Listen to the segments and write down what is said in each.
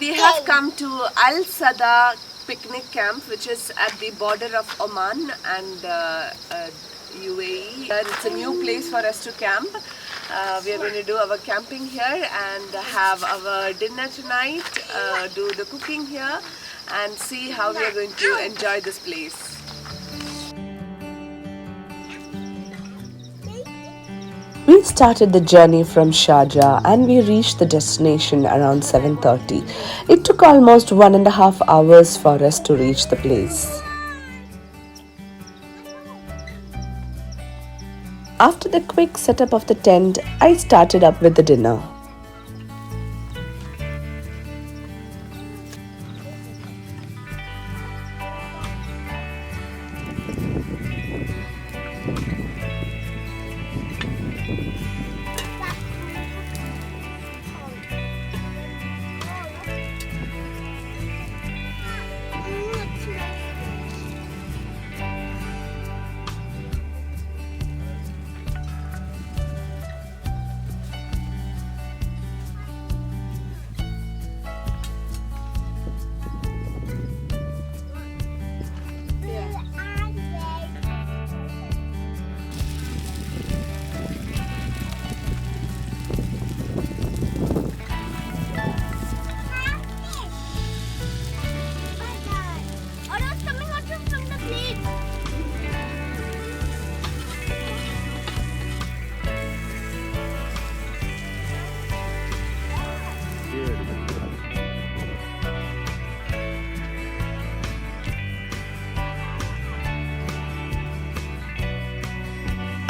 we have come to Al Sada picnic camp, which is at the border of Oman and UAE. It's a new place for us to camp. We are going to do our camping here and have our dinner tonight, do the cooking here and see how we are going to enjoy this place. We started the journey from Sharjah and we reached the destination around 7:30. It took almost 1.5 hours for us to reach the place. After the quick setup of the tent, I started up with the dinner.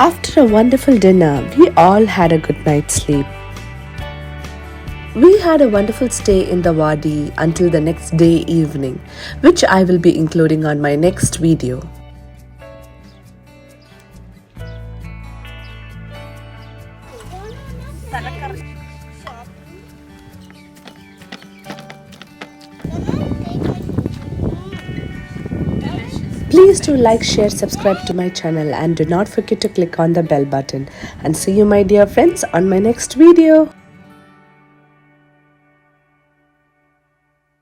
After a wonderful dinner, we all had a good night's sleep. We had a wonderful stay in the Wadi until the next day evening, which I will be including on my next video. Please do like, share, subscribe to my channel and do not forget to click on the bell button. And see you my dear friends on my next video.